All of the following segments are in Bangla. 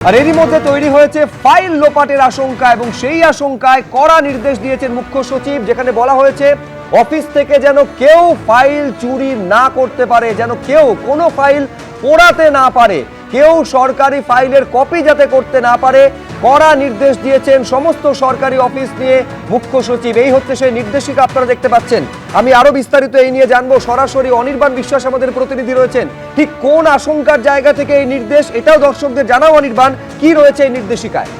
আর এরই মধ্যে তৈরি হয়েছে ফাইল লোপাটের আশঙ্কা এবং সেই আশঙ্কায় কড়া নির্দেশ দিয়েছেন মুখ্য সচিব, যেখানে বলা হয়েছে অফিস থেকে যেন কেউ ফাইল চুরি না করতে পারে, যেন কেউ কোনো ফাইল পোড়াতে না পারে, কেউ সরকারি ফাইলের কপি যাতে করতে না পারে। কড়া নির্দেশ দিয়েছেন সমস্ত সরকারি অফিস নিয়ে মুখ্য সচিব। এই হচ্ছে সেই নির্দেশিকা আপনারা দেখতে পাচ্ছেন। আমি আরো বিস্তারিত এই নিয়ে জানবো, সরাসরি অনির্বাণ বিশ্বাস আমাদের প্রতিনিধি রয়েছেন। ঠিক কোন আশঙ্কার জায়গা থেকে এই নির্দেশ, এটাও দর্শকদের জানাও অনির্বাণ, কি রয়েছে এই নির্দেশিকায়?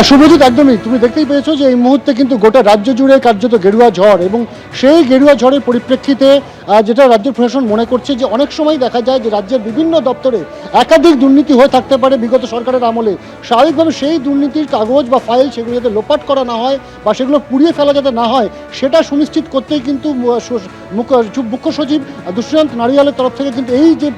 শুভজিৎ, একদমই তুমি দেখতেই পেয়েছো যে এই মুহূর্তে কিন্তু গোটা রাজ্য জুড়ে কার্যত গেরুয়া ঝড়, এবং সেই গেরুয়া ঝড়ের পরিপ্রেক্ষিতে যেটা রাজ্য প্রশাসন মনে করছে যে অনেক সময় দেখা যায় যে রাজ্যের বিভিন্ন দপ্তরে একাধিক দুর্নীতি হয়ে থাকতে পারে বিগত সরকারের আমলে। স্বাভাবিকভাবে সেই দুর্নীতির কাগজ বা ফাইল সেগুলো যাতে লোপাট করা না হয় বা সেগুলো পুড়িয়ে ফেলা যাতে না হয়, সেটা সুনিশ্চিত করতেই কিন্তু মুখ্য সচিব দুষ্যন্ত নারিয়ালের তরফ থেকে কিন্তু এই যে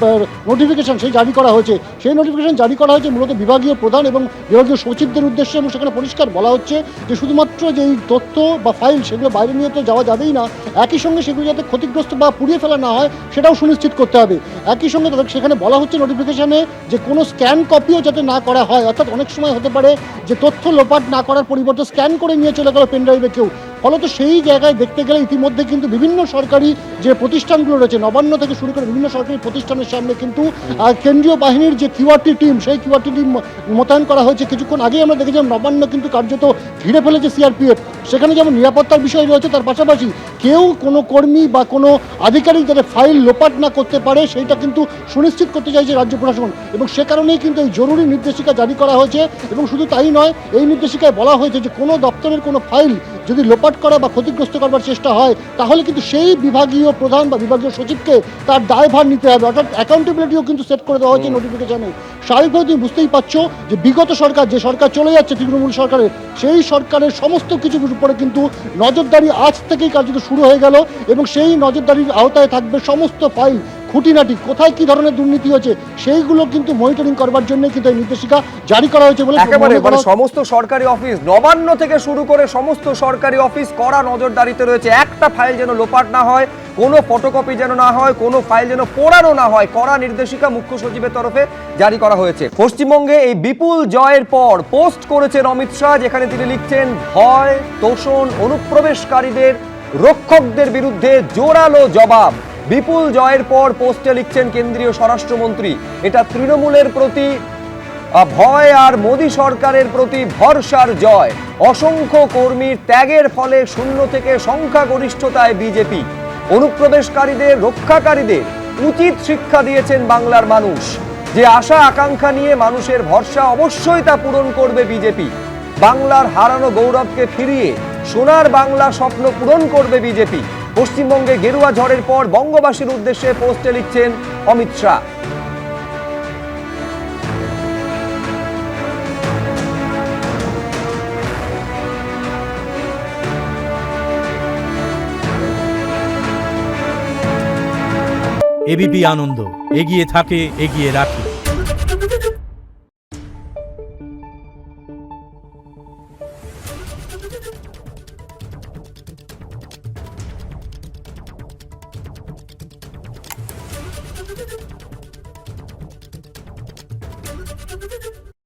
নোটিফিকেশন সেই জারি করা হয়েছে, সেই নোটিফিকেশন জারি করা হয়েছে মূলত বিভাগীয় প্রধান এবং বিভাগীয় সচিবদের উদ্দেশ্যে। এবং সেখানে পরিষ্কার বলা হচ্ছে যে শুধুমাত্র যে এই তথ্য বা ফাইল সেগুলো বাইরে নিয়ে তো যাওয়া যাবেই না, একই সঙ্গে সেগুলো যাতে ক্ষতিগ্রস্ত বা পুড়িয়ে ফেলা না হয় সেটাও সুনিশ্চিত করতে হবে। একই সঙ্গে তাদের সেখানে বলা হচ্ছে নোটিফিকেশনে যে কোনো স্ক্যান কপিও যাতে না করা হয়, অর্থাৎ অনেক সময় হতে পারে যে তথ্য লোপাট না করার পরিবর্তে স্ক্যান করে নিয়ে চলে গেল পেনড্রাইভে কেউ। ফলত সেই জায়গায় দেখতে গেলে ইতিমধ্যে কিন্তু বিভিন্ন সরকারি যে প্রতিষ্ঠানগুলো রয়েছে, নবান্ন থেকে শুরু করে বিভিন্ন সরকারি প্রতিষ্ঠানের সামনে কিন্তু কেন্দ্রীয় বাহিনীর যে কিউআরটি টিম, সেই কিউআরটি টিম মোতায়েন করা হয়েছে। কিছুক্ষণ আগেই আমরা দেখেছিলাম নবান্ন কিন্তু কার্যত ঘিরে ফেলেছে সিআরপিএফ। সেখানে যেমন নিরাপত্তার বিষয় রয়েছে, তার পাশাপাশি কেউ কোনো কর্মী বা কোনো আধিকারিক যাতে ফাইল লোপাট না করতে পারে সেইটা কিন্তু সুনিশ্চিত করতে চাইছে রাজ্য প্রশাসন, এবং সে কারণেই কিন্তু এই জরুরি নির্দেশিকা জারি করা হয়েছে। এবং শুধু তাই নয়, এই নির্দেশিকায় বলা হয়েছে যে কোনো দপ্তরের কোনো ফাইল যদি লোপাট করা বা ক্ষতিগ্রস্ত করবার চেষ্টা হয় তাহলে কিন্তু সেই বিভাগীয় প্রধান বা বিভাগীয় সচিবকে তার দায়ভার নিতে হবে, অর্থাৎ অ্যাকাউন্টেবিলিটিও কিন্তু সেট করে দেওয়া হয়েছে নোটিফিকেশনে। স্বাভাবিকভাবে তুমি বুঝতেই পারছো যে বিগত সরকার, যে সরকার চলে যাচ্ছে তৃণমূল সরকারের, সেই সরকারের সমস্ত কিছুর উপরে কিন্তু নজরদারি আজ থেকেই কার্যত শুরু হয়ে গেল, এবং সেই নজরদারির আওতায় থাকবে সমস্ত ফাইল, খুঁটিনাটি কোথায় কি ধরনের দুর্নীতি হয়েছে সেইগুলো কিন্তু মনিটরিং করবার জন্য কিন্তু এই নির্দেশিকা জারি করা হয়েছে বলে একেবারে সমস্ত সরকারি অফিস, নবান্ন থেকে শুরু করে সমস্ত সরকারি অফিস কড়া নজরদারিতে রয়েছে। একটা ফাইল যেন লোপাট না হয়, কোনো ফটোকপি যেন না হয়, কোনো ফাইল যেন পোড়ানো না হয়, কড়া নির্দেশিকা মুখ্য সচিবের তরফে জারি করা হয়েছে। পশ্চিমবঙ্গে এই বিপুল জয়ের পর পোস্ট করেছেন অমিত শাহ, যেখানে তিনি লিখছেন ভয়, তোষণ, অনুপ্রবেশকারীদের রক্ষকদের বিরুদ্ধে জোরালো জবাব। বিপুল জয়ের পর পোস্টে লিখছেন কেন্দ্রীয় স্বরাষ্ট্রমন্ত্রী, এটা তৃণমূলের প্রতি ভয় আর মোদী সরকারের প্রতি ভরসার জয়। অসংখ্য কর্মীর ত্যাগের ফলে শূন্য থেকে সংখ্যাগরিষ্ঠতায় বিজেপি। অনুপ্রবেশকারীদের রক্ষাকারীদের উচিত শিক্ষা দিয়েছেন বাংলার মানুষ। যে আশা আকাঙ্ক্ষা নিয়ে মানুষের ভরসা, অবশ্যই তা পূরণ করবে বিজেপি। বাংলার হারানো গৌরবকে ফিরিয়ে সোনার বাংলা স্বপ্ন পূরণ করবে বিজেপি। পশ্চিমবঙ্গে গেরুয়া ঝড়ের পর বঙ্গবাসীর উদ্দেশ্যে পোস্টে লিখছেন অমিত শাহ। এবিপি আনন্দ, এগিয়ে থাকে, এগিয়ে রাখে।